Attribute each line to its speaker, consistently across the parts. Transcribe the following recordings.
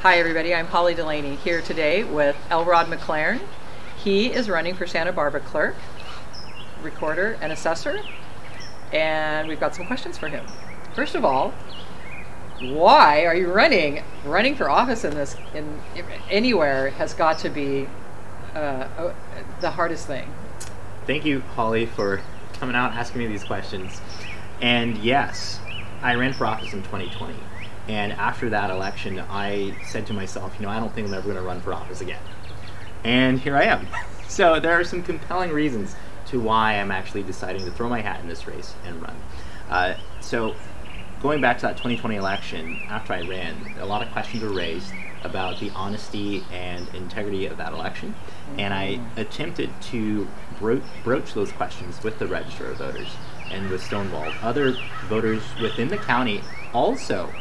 Speaker 1: Hi everybody, I'm Holly Delaney here today with Elrawd MaClearn. He is running for Santa Barbara clerk, recorder, and assessor, and we've got some questions for him. First of all, why are you running? Running for office in anywhere has got to be the hardest thing.
Speaker 2: Thank you, Holly, for coming out asking me these questions. And yes, I ran for office in 2020. And after that election, I said to myself, I don't think I'm ever going to run for office again. And here I am. So there are some compelling reasons to why I'm actually deciding to throw my hat in this race and run. So going back to that 2020 election, after I ran, a lot of questions were raised about the honesty and integrity of that election. And I attempted to broach those questions with the register of voters and with Stonewall. Other voters within the county also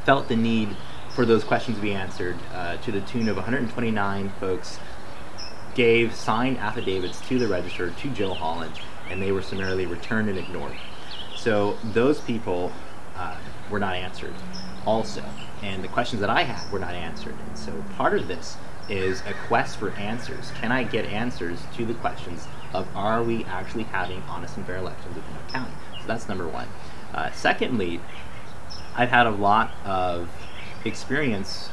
Speaker 2: felt the need for those questions to be answered, to the tune of 129 folks gave signed affidavits to the register, to Jill Holland, and they were summarily returned and ignored. So those people were not answered also, and the questions that I had were not answered. And so part of this is a quest for answers. Can I get answers to the questions of, are we actually having honest and fair elections within our county? So that's number one. Secondly, I've had a lot of experience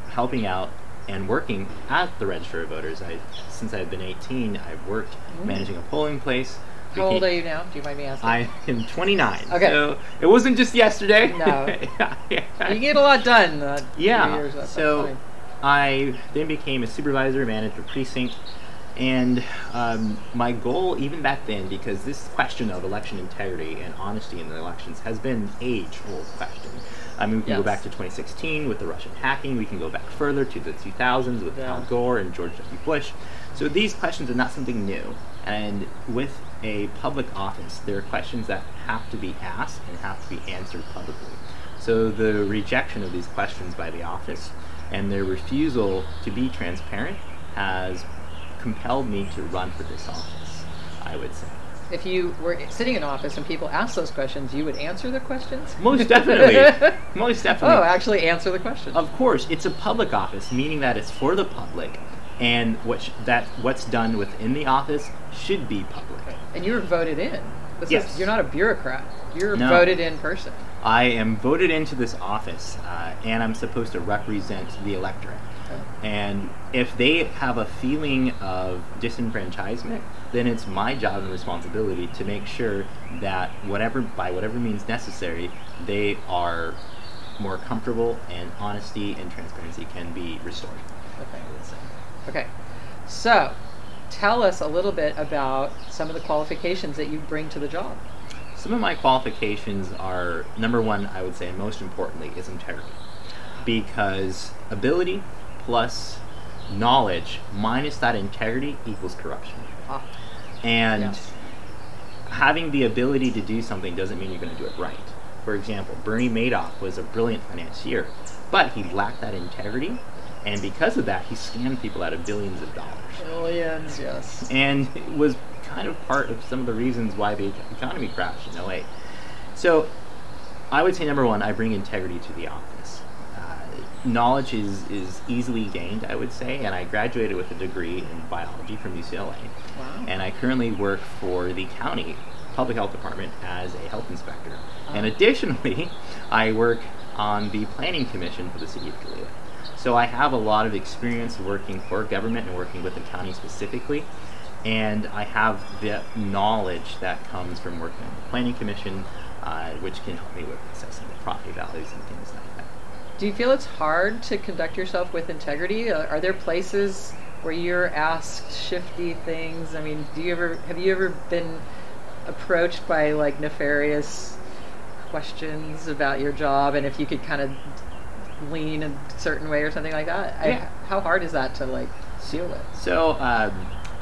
Speaker 2: helping out and working at the Register of Voters. Since I've been 18, I've worked managing a polling place.
Speaker 1: How old are you now? Do you mind me asking?
Speaker 2: I am 29.
Speaker 1: Okay.
Speaker 2: So it wasn't just yesterday.
Speaker 1: No. You get a lot done.
Speaker 2: Yeah.
Speaker 1: Years,
Speaker 2: so
Speaker 1: fine.
Speaker 2: I then became a supervisor, managed a precinct, and my goal even back then, because this question of election integrity and honesty in the elections has been an age-old question. I mean, we can go back to 2016 with the Russian hacking. We can go back further to the 2000s with Al Gore and George W. Bush. So these questions are not something new. And with a public office, there are questions that have to be asked and have to be answered publicly. So the rejection of these questions by the office and their refusal to be transparent has compelled me to run for this office, I would say.
Speaker 1: If you were sitting in office and people asked those questions, you would answer the questions?
Speaker 2: Most definitely. Most definitely.
Speaker 1: Oh, actually answer the questions.
Speaker 2: Of course. It's a public office, meaning that it's for the public, and what's done within the office should be public.
Speaker 1: And you were voted in.
Speaker 2: Yes.
Speaker 1: You're not a bureaucrat. You're
Speaker 2: No.
Speaker 1: voted in person.
Speaker 2: I am voted into this office, and I'm supposed to represent the electorate. And if they have a feeling of disenfranchisement, then it's my job and responsibility to make sure that by whatever means necessary, they are more comfortable and honesty and transparency can be restored.
Speaker 1: Okay. So, tell us a little bit about some of the qualifications that you bring to the job.
Speaker 2: Some of my qualifications are, number one, I would say, and most importantly, is integrity. Because ability plus knowledge minus that integrity equals corruption. And having the ability to do something doesn't mean you're going to do it right. For example, Bernie Madoff was a brilliant financier, but he lacked that integrity, and because of that, he scammed people out of billions of dollars.
Speaker 1: Billions, yes.
Speaker 2: And it was kind of part of some of the reasons why the economy crashed in 08. So I would say, number one, I bring integrity to the office. Knowledge is easily gained, I would say, and I graduated with a degree in biology from UCLA.
Speaker 1: Wow.
Speaker 2: And I currently work for the county public health department as a health inspector. And additionally, I work on the planning commission for the city of Toledo. So I have a lot of experience working for government and working with the county specifically, and I have the knowledge that comes from working on the planning commission, which can help me with assessing the property values and things like that.
Speaker 1: Do you feel it's hard to conduct yourself with integrity? Are there places where you're asked shifty things? I mean, have you ever been approached by like nefarious questions about your job, and if you could kind of lean a certain way or something like that? How hard is that to like deal with?
Speaker 2: So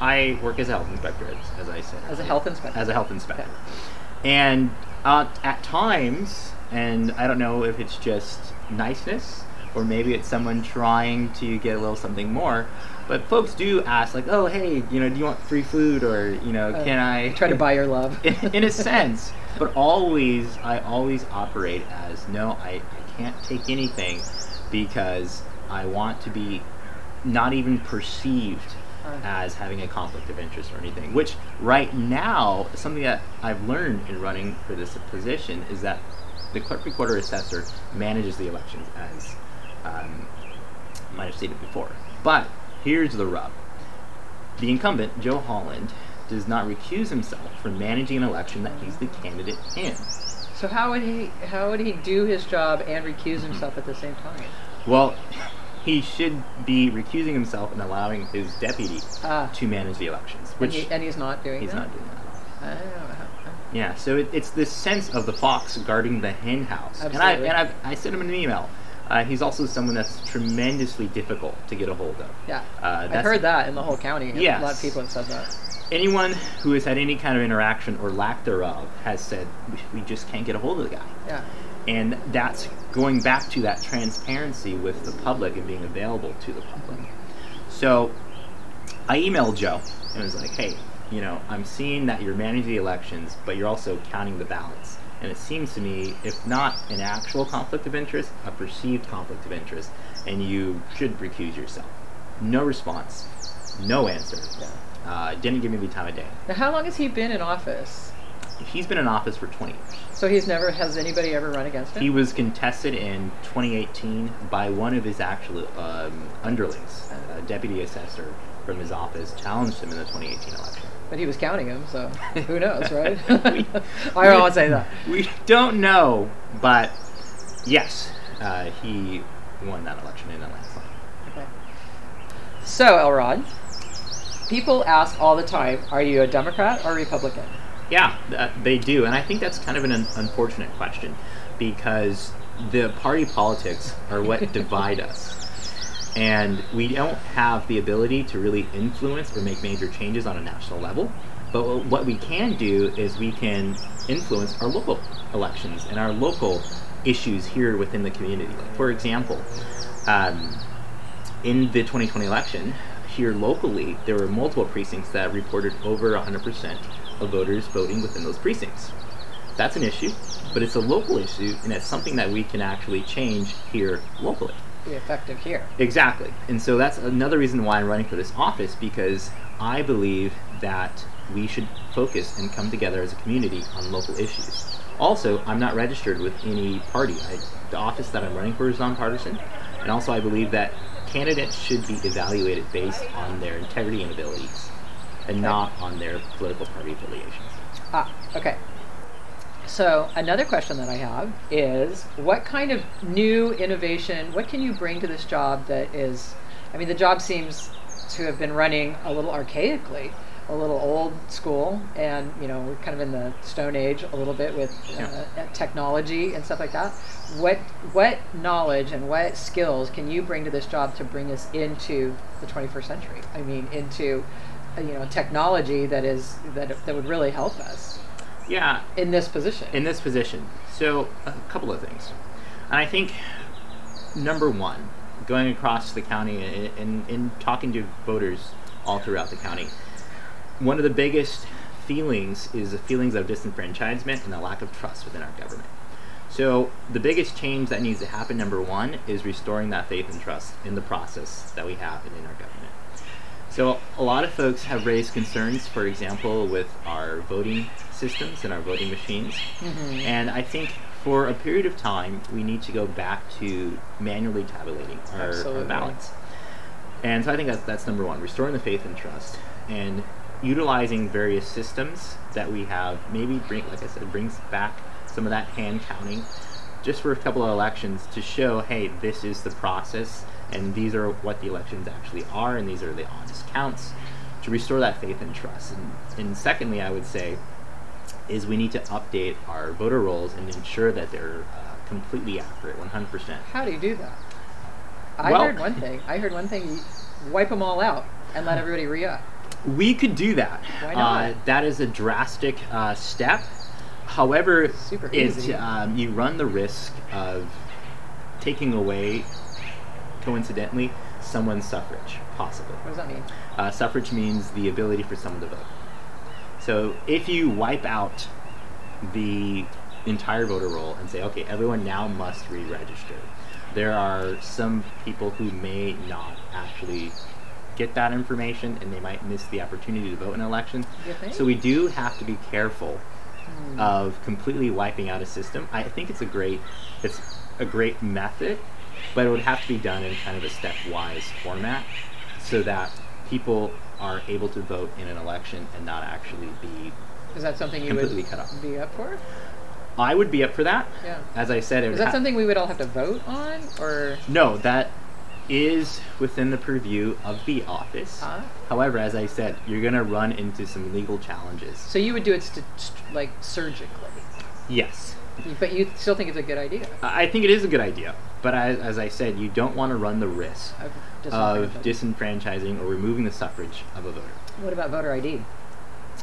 Speaker 2: I work as a health inspector, as I said.
Speaker 1: As a health inspector?
Speaker 2: As a health inspector.
Speaker 1: Okay.
Speaker 2: And at times, and I don't know if it's just niceness or maybe it's someone trying to get a little something more, but folks do ask, like, oh, hey, do you want free food, or can I
Speaker 1: try to buy your love?
Speaker 2: in a sense. But I always operate as, no, I can't take anything, because I want to be not even perceived as having a conflict of interest or anything, which right now, something that I've learned in running for this position is that the clerk recorder assessor manages the elections, as I might have stated before. But here's the rub. The incumbent, Joe Holland, does not recuse himself from managing an election that he's the candidate in.
Speaker 1: So how would he do his job and recuse himself at the same time?
Speaker 2: Well, he should be recusing himself and allowing his deputy to manage the elections. Which
Speaker 1: and he's not doing that?
Speaker 2: He's not doing that.
Speaker 1: Oh.
Speaker 2: Yeah, so it's this sense of the fox guarding the hen house.
Speaker 1: Absolutely.
Speaker 2: And I sent him an email. He's also someone that's tremendously difficult to get a hold of.
Speaker 1: Yeah, I've heard that in the whole county.
Speaker 2: Yes.
Speaker 1: A lot of people have said that.
Speaker 2: Anyone who has had any kind of interaction or lack thereof has said, we just can't get a hold of the guy.
Speaker 1: Yeah.
Speaker 2: And that's going back to that transparency with the public and being available to the public. So I emailed Joe and was like, hey, I'm seeing that you're managing the elections, but you're also counting the ballots. And it seems to me, if not an actual conflict of interest, a perceived conflict of interest, and you should recuse yourself. No response, no answer.
Speaker 1: Yeah.
Speaker 2: Didn't give me the time of day.
Speaker 1: Now, how long has he been in office?
Speaker 2: He's been in office for 20 years.
Speaker 1: So has anybody ever run against him?
Speaker 2: He was contested in 2018 by one of his actual underlings, a deputy assessor from his office, challenged him in the 2018 election.
Speaker 1: But he was counting him, so who knows, right? I don't want to say that.
Speaker 2: We don't know, but yes, he won that election in a landslide.
Speaker 1: Okay. So, Elrawd, people ask all the time, are you a Democrat or Republican?
Speaker 2: Yeah, they do, and I think that's kind of an unfortunate question, because the party politics are what divide us. And we don't have the ability to really influence or make major changes on a national level. But what we can do is we can influence our local elections and our local issues here within the community. For example, in the 2020 election, here locally, there were multiple precincts that reported over 100% of voters voting within those precincts. That's an issue, but it's a local issue, and it's something that we can actually change here locally.
Speaker 1: Be effective here.
Speaker 2: Exactly. And so that's another reason why I'm running for this office, because I believe that we should focus and come together as a community on local issues. Also, I'm not registered with any party. The office that I'm running for is nonpartisan, and also I believe that candidates should be evaluated based on their integrity and abilities, and not on their political party affiliations.
Speaker 1: Okay. So another question that I have is, what kind of new innovation, what can you bring to this job that is, the job seems to have been running a little archaically, a little old school, and we're kind of in the Stone Age a little bit with technology and stuff like that. What knowledge and what skills can you bring to this job to bring us into the 21st century? Into technology that would really help us.
Speaker 2: Yeah.
Speaker 1: In this position.
Speaker 2: So, a couple of things. And I think, number one, going across the county and talking to voters all throughout the county, one of the biggest feelings is the feelings of disenfranchisement and the lack of trust within our government. So, the biggest change that needs to happen, number one, is restoring that faith and trust in the process that we have in our government. So a lot of folks have raised concerns, for example, with our voting systems and our voting machines. Mm-hmm. And I think for a period of time, we need to go back to manually tabulating our ballots. And so I think that's number one, restoring the faith and trust, and utilizing various systems that we have, maybe brings back some of that hand counting just for a couple of elections to show, hey, this is the process, and these are what the elections actually are, and these are the honest counts, to restore that faith and trust. And secondly, I would say, is we need to update our voter rolls and ensure that they're completely accurate, 100%.
Speaker 1: How do you do that? I heard one thing, you wipe them all out and let everybody re-up.
Speaker 2: We could do that.
Speaker 1: Why not?
Speaker 2: That is a drastic step. However,
Speaker 1: super easy.
Speaker 2: You run the risk of taking away, coincidentally, someone's suffrage, possibly.
Speaker 1: What does that mean?
Speaker 2: Suffrage means the ability for someone to vote. So if you wipe out the entire voter roll and say, okay, everyone now must re-register. There are some people who may not actually get that information, and they might miss the opportunity to vote in an election. So we do have to be careful of completely wiping out a system. I think it's a great method, but it would have to be done in kind of a stepwise format so that people are able to vote in an election and not actually be
Speaker 1: Is that something you
Speaker 2: completely
Speaker 1: would
Speaker 2: cut off.
Speaker 1: be up for?
Speaker 2: I would be up for that.
Speaker 1: Yeah.
Speaker 2: As I said,
Speaker 1: is that something we would all have to vote on, or
Speaker 2: no? That is within the purview of the office.
Speaker 1: Huh?
Speaker 2: However, as I said, you're going to run into some legal challenges.
Speaker 1: So you would do it like surgically?
Speaker 2: Yes.
Speaker 1: But you still think it's a good idea?
Speaker 2: I think it is a good idea. But as I said, you don't want to run the risk of disenfranchising or removing the suffrage of a voter.
Speaker 1: What about voter ID?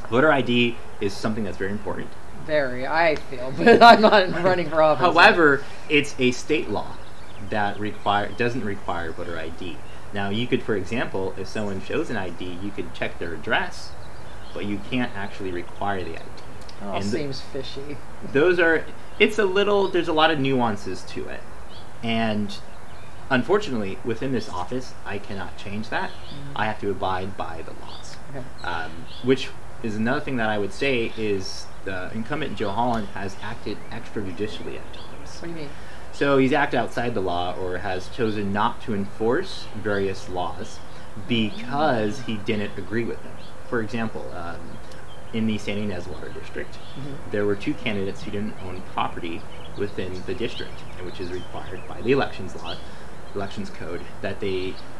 Speaker 2: Voter ID is something that's very important.
Speaker 1: Very, I feel, but I'm not running for office.
Speaker 2: However, it's a state law that doesn't require voter ID. Now, you could, for example, if someone shows an ID, you could check their address, but you can't actually require the ID.
Speaker 1: Oh, seems fishy.
Speaker 2: There's a lot of nuances to it. And unfortunately, within this office, I cannot change that. I have to abide by the laws. Okay. Which is another thing that I would say is the incumbent Joe Holland has acted extrajudicially at times.
Speaker 1: What do you mean?
Speaker 2: So he's acted outside the law or has chosen not to enforce various laws because he didn't agree with them. For example, in the San Ynez Water District, there were 2 candidates who didn't own property within the district, which is required by the elections code, that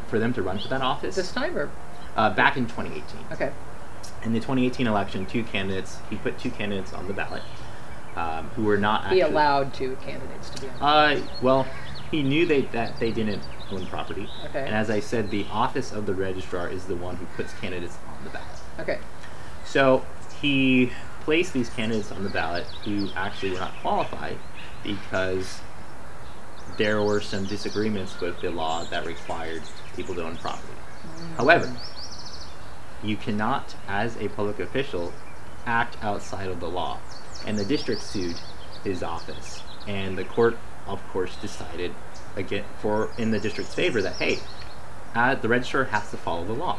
Speaker 2: for them to run for that office.
Speaker 1: This time, or
Speaker 2: back in 2018.
Speaker 1: Okay.
Speaker 2: In the 2018 election, he put 2 candidates on the ballot who were not actually...
Speaker 1: He allowed 2 candidates to be on.
Speaker 2: Well, he knew that they didn't own property.
Speaker 1: Okay.
Speaker 2: And as I said, the office of the registrar is the one who puts candidates on the ballot.
Speaker 1: Okay.
Speaker 2: So he placed these candidates on the ballot who actually were not qualified because there were some disagreements with the law that required people to own property. However, you cannot, as a public official, act outside of the law. And the district sued his office. And the court, of course, decided in the district's favor that, hey, the registrar has to follow the law.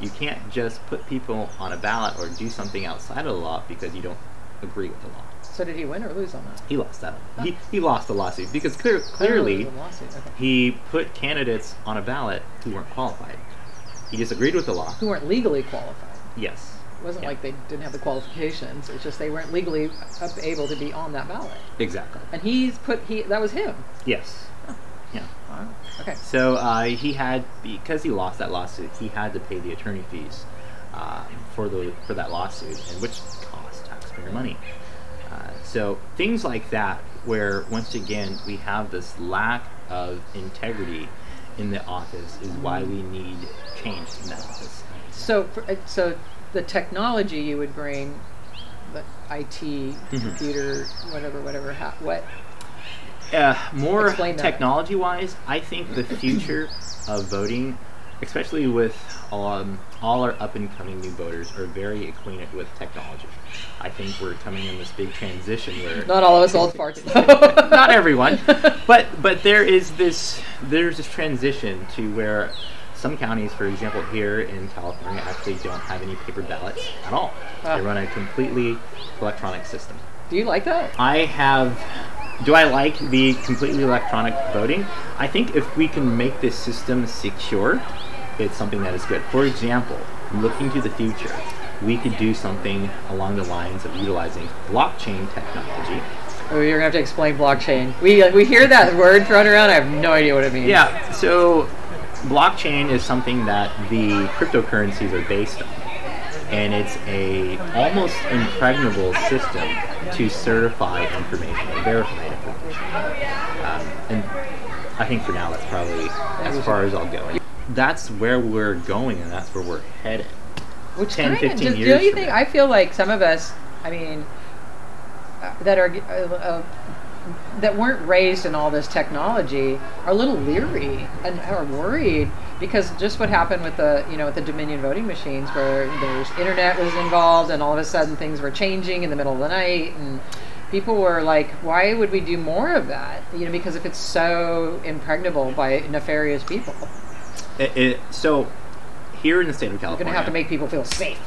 Speaker 2: You can't just put people on a ballot or do something outside of the law because you don't agree with the law.
Speaker 1: So did he win or lose on that?
Speaker 2: He lost that. He lost the lawsuit because clearly he put candidates on a ballot who weren't qualified. He disagreed with the law.
Speaker 1: Who weren't legally qualified.
Speaker 2: Yes.
Speaker 1: It wasn't like they didn't have the qualifications. It's just they weren't legally able to be on that ballot.
Speaker 2: Exactly.
Speaker 1: And that was him.
Speaker 2: Yes.
Speaker 1: Oh.
Speaker 2: Yeah.
Speaker 1: Wow. Okay.
Speaker 2: So because he lost that lawsuit, he had to pay the attorney fees for that lawsuit, and which cost taxpayer money. So things like that, where once again we have this lack of integrity in the office, is why we need change in that office.
Speaker 1: So the technology you would bring, the IT, computer, whatever, what?
Speaker 2: More technology-wise, I think the future of voting, especially with all our up-and-coming new voters, are very acquainted with technology. I think we're coming in this big transition where...
Speaker 1: Not all of us old farts.
Speaker 2: Not everyone. But there's this transition to where some counties, for example, here in California, actually don't have any paper ballots at all. They run a completely electronic system.
Speaker 1: Do you like that?
Speaker 2: Do I like the completely electronic voting? I think if we can make this system secure, it's something that is good. For example, looking to the future, we could do something along the lines of utilizing blockchain technology.
Speaker 1: Oh, you're going to have to explain blockchain. We hear that word thrown around, I have no idea what it means.
Speaker 2: Yeah, so blockchain is something that the cryptocurrencies are based on. And it's a almost impregnable system to certify information or verify information. And I think for now that's probably as far as I'll go. That's where we're going, and that's where we're headed.
Speaker 1: Which
Speaker 2: 10, 15 years
Speaker 1: do you think? I feel like some of us, I mean, that weren't raised in all this technology are a little leery and are worried because just what happened with with the Dominion voting machines, where there's internet was involved and all of a sudden things were changing in the middle of the night, and people were like, why would we do more of that? Because if it's so impregnable by nefarious people.
Speaker 2: So here in the state of California,
Speaker 1: you're going to have to make people feel safe.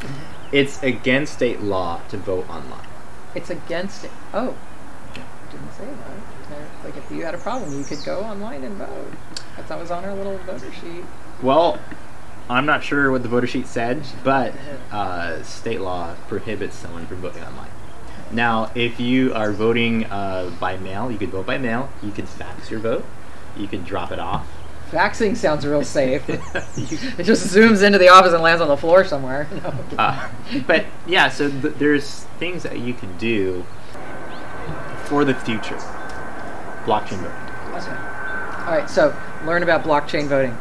Speaker 2: It's against state law to vote online.
Speaker 1: It's against it. Oh, I didn't say that. Like if you had a problem, you could go online and vote. That was on our little voter sheet.
Speaker 2: Well, I'm not sure what the voter sheet said, but state law prohibits someone from voting online. Now, if you are voting by mail, you could vote by mail. You could fax your vote. You could drop it off.
Speaker 1: Faxing sounds real safe. It just zooms into the office and lands on the floor somewhere.
Speaker 2: But yeah, so there's things that you can do for the future. Blockchain voting.
Speaker 1: Okay. All right, so learn about blockchain voting,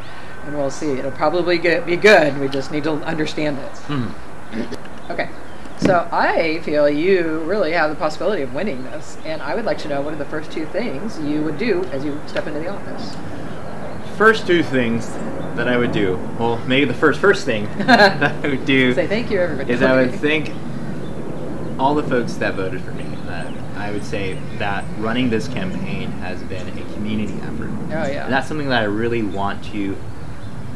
Speaker 1: and we'll see. It'll probably be good. We just need to understand it. Mm-hmm. Okay. So I feel you really have the possibility of winning this, and I would like to know what are the first two things you would do as you step into the office.
Speaker 2: First two things that I would do, well, maybe the first thing that I would do
Speaker 1: say thank you, everybody.
Speaker 2: Is I would thank all the folks that voted for me. I would say that running this campaign has been a community effort.
Speaker 1: Oh, yeah.
Speaker 2: And that's something that I really want to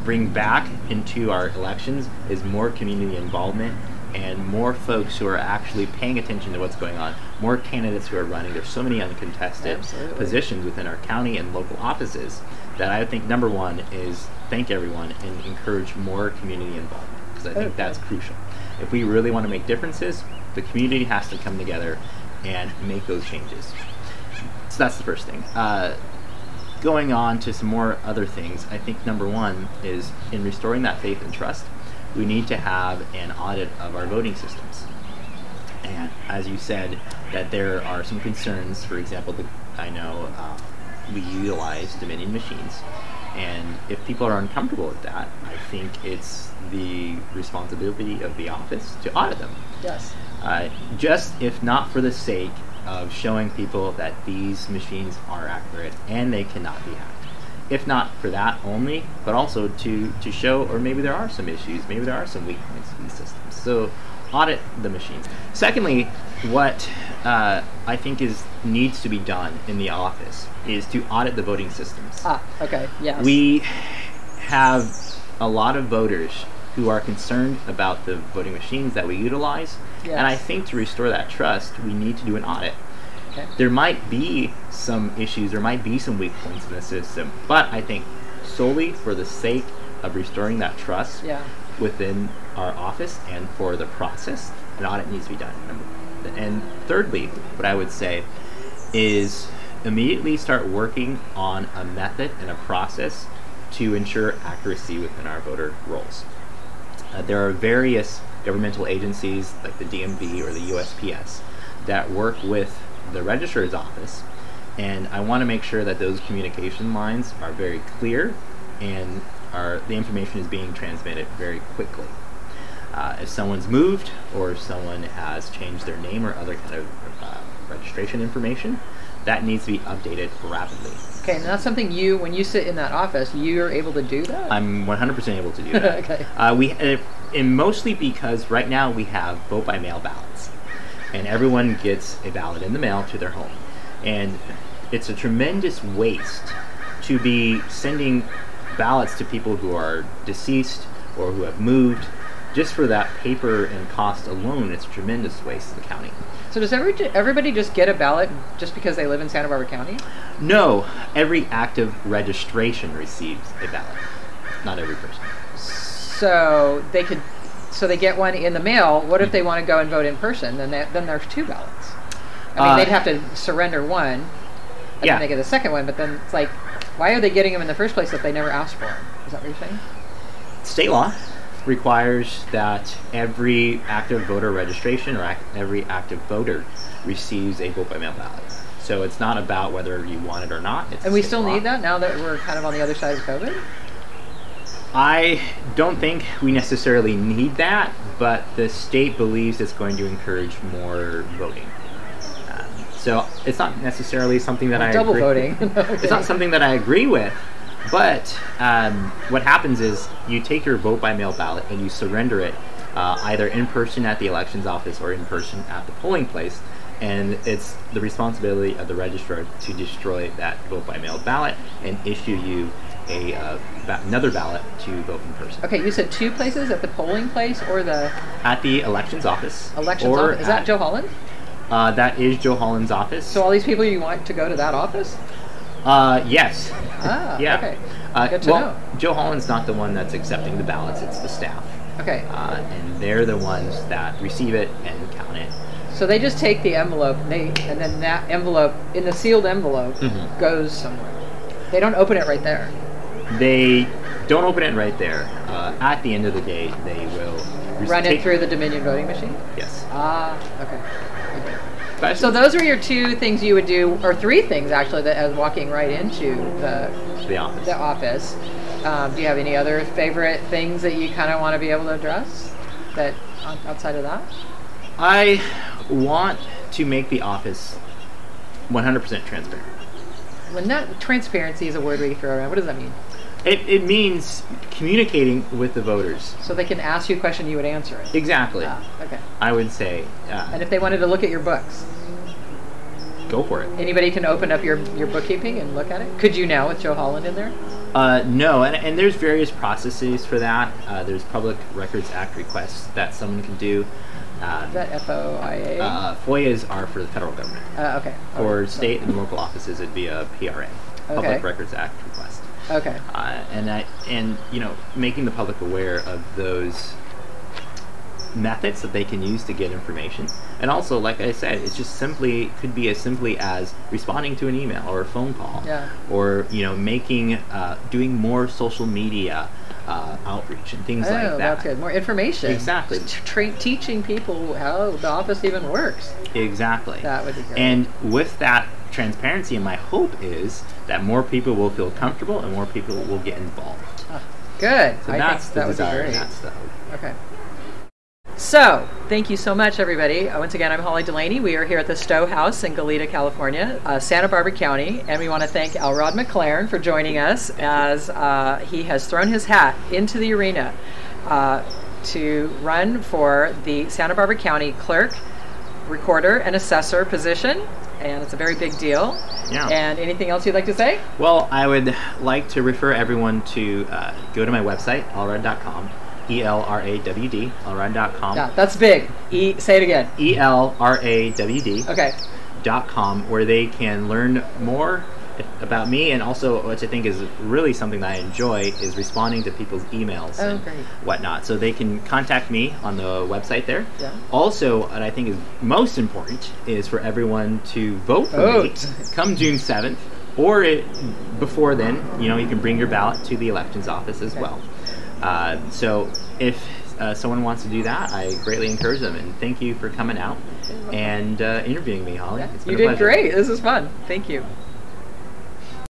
Speaker 2: bring back into our elections is more community involvement and more folks who are actually paying attention to what's going on, more candidates who are running. There's so many uncontested positions within our county and local offices that I think number one is thank everyone and encourage more community involvement, because I think that's crucial. If we really want to make differences, the community has to come together and make those changes. So that's the first thing. Going on to some more other things, I think number one is in restoring that faith and trust, we need to have an audit of our voting systems. And as you said, that there are some concerns. For example, I know we utilize Dominion machines, and if people are uncomfortable with that, I think it's the responsibility of the office to audit them.
Speaker 1: Yes.
Speaker 2: Just if not for the sake of showing people that these machines are accurate and they cannot be hacked. If not for that only, but also to show, or maybe there are some issues, maybe there are some weak points in these systems. So audit the machines. Secondly, what I think needs to be done in the office is to audit the voting systems.
Speaker 1: Okay, yes.
Speaker 2: We have a lot of voters who are concerned about the voting machines that we utilize, and I think to restore that trust, we need to do an audit. Okay. There might be some issues, there might be some weak points in the system, but I think solely for the sake of restoring that trust within our office and for the process, an audit needs to be done. And thirdly, what I would say is immediately start working on a method and a process to ensure accuracy within our voter rolls. There are various governmental agencies like the DMV or the USPS that work with the registrar's office, and I want to make sure that those communication lines are very clear and the information is being transmitted very quickly. If someone's moved or if someone has changed their name or other kind of registration information, that needs to be updated rapidly.
Speaker 1: Okay, and that's something when you sit in that office, you're able to do that?
Speaker 2: I'm 100% able to do that.
Speaker 1: Okay.
Speaker 2: And mostly because right now we have vote-by-mail ballots, and everyone gets a ballot in the mail to their home. And it's a tremendous waste to be sending ballots to people who are deceased or who have moved. Just for that paper and cost alone, it's a tremendous waste to the county.
Speaker 1: So does everybody just get a ballot just because they live in Santa Barbara County?
Speaker 2: No, every active registration receives a ballot. Not every person.
Speaker 1: So they get one in the mail. What if they want to go and vote in person? Then there's two ballots. I mean, they'd have to surrender one, and then they get the second one. But then it's like, why are they getting them in the first place if they never asked for them? Is that what you're saying?
Speaker 2: State law requires that every active voter registration or every active voter receives a vote-by-mail ballot. So it's not about whether you want it or not.
Speaker 1: And we still need that now that we're kind of on the other side of COVID?
Speaker 2: I don't think we necessarily need that, but the state believes it's going to encourage more voting. So it's not necessarily something that I
Speaker 1: double
Speaker 2: agree
Speaker 1: voting.
Speaker 2: Okay. It's not something that I agree with. But what happens is you take your vote-by-mail ballot and you surrender it either in person at the elections office or in person at the polling place, and it's the responsibility of the registrar to destroy that vote-by-mail ballot and issue you another ballot to vote in person.
Speaker 1: Okay, you said 2 places, at the polling place or the...
Speaker 2: At the elections office.
Speaker 1: Elections office. Is that Joe Holland?
Speaker 2: That is Joe Holland's office.
Speaker 1: So all these people, you want to go to that office?
Speaker 2: Yes.
Speaker 1: Ah,
Speaker 2: yeah.
Speaker 1: Okay. Good to know.
Speaker 2: Joe Holland's not the one that's accepting the ballots, it's the staff.
Speaker 1: Okay.
Speaker 2: And they're the ones that receive it and count it.
Speaker 1: So they just take the envelope, and then that envelope, in the sealed envelope, goes somewhere. They don't open it right there.
Speaker 2: They don't open it right there. At the end of the day, they will
Speaker 1: run it through the Dominion voting machine?
Speaker 2: Yes.
Speaker 1: Ah, okay. So those are your 2 things you would do, or 3 things actually, that as walking right into the office. Do you have any other favorite things that you kind of want to be able to address that outside of that?
Speaker 2: I want to make the office 100% transparent.
Speaker 1: When that transparency is a word we throw around, what does that mean?
Speaker 2: It means communicating with the voters.
Speaker 1: So they can ask you a question, you would answer it.
Speaker 2: Exactly.
Speaker 1: Okay.
Speaker 2: I would say.
Speaker 1: And if they wanted to look at your books?
Speaker 2: Go for it.
Speaker 1: Anybody can open up your bookkeeping and look at it? Could you now with Joe Holland in there?
Speaker 2: No, and there's various processes for that. There's Public Records Act requests that someone can do.
Speaker 1: Is that FOIA?
Speaker 2: FOIAs are for the federal government.
Speaker 1: Okay.
Speaker 2: For state and local offices, it'd be a PRA, Public Records Act request.
Speaker 1: Okay.
Speaker 2: And making the public aware of those methods that they can use to get information, and also, like I said, it's just could be as simply as responding to an email or a phone call, or doing more social media outreach and things like that.
Speaker 1: Oh, that's good. More information.
Speaker 2: Exactly.
Speaker 1: Teaching people how the office even works.
Speaker 2: Exactly.
Speaker 1: That would be great.
Speaker 2: And with that transparency, my hope is that more people will feel comfortable and more people will get involved.
Speaker 1: Good.
Speaker 2: So
Speaker 1: that's
Speaker 2: the desire,
Speaker 1: would be great.
Speaker 2: that's the hope.
Speaker 1: Okay. So, thank you so much, everybody. Once again, I'm Holly Delaney. We are here at the Stowe House in Goleta, California, Santa Barbara County, and we want to thank Elrawd MaClearn for joining us as he has thrown his hat into the arena to run for the Santa Barbara County Clerk, Recorder, and Assessor position, and it's a very big deal.
Speaker 2: Yeah.
Speaker 1: And anything else you'd like to say?
Speaker 2: Well, I would like to refer everyone to go to my website, elrawd.com. ELRAWD, elrawd.com.
Speaker 1: Yeah, that's big. Say it again.
Speaker 2: ELRAWD.
Speaker 1: Okay.
Speaker 2: .com, where they can learn more about me, and also, which I think is really something that I enjoy, is responding to people's emails and whatnot. So they can contact me on the website there.
Speaker 1: Yeah.
Speaker 2: Also, what I think is most important is for everyone to vote for me come June 7th, or before then, you can bring your ballot to the elections office as well. So if someone wants to do that, I greatly encourage them, and thank you for coming out and interviewing me, Holly.
Speaker 1: Yeah,
Speaker 2: It's been
Speaker 1: you
Speaker 2: a
Speaker 1: did
Speaker 2: pleasure.
Speaker 1: great. This is fun. Thank you.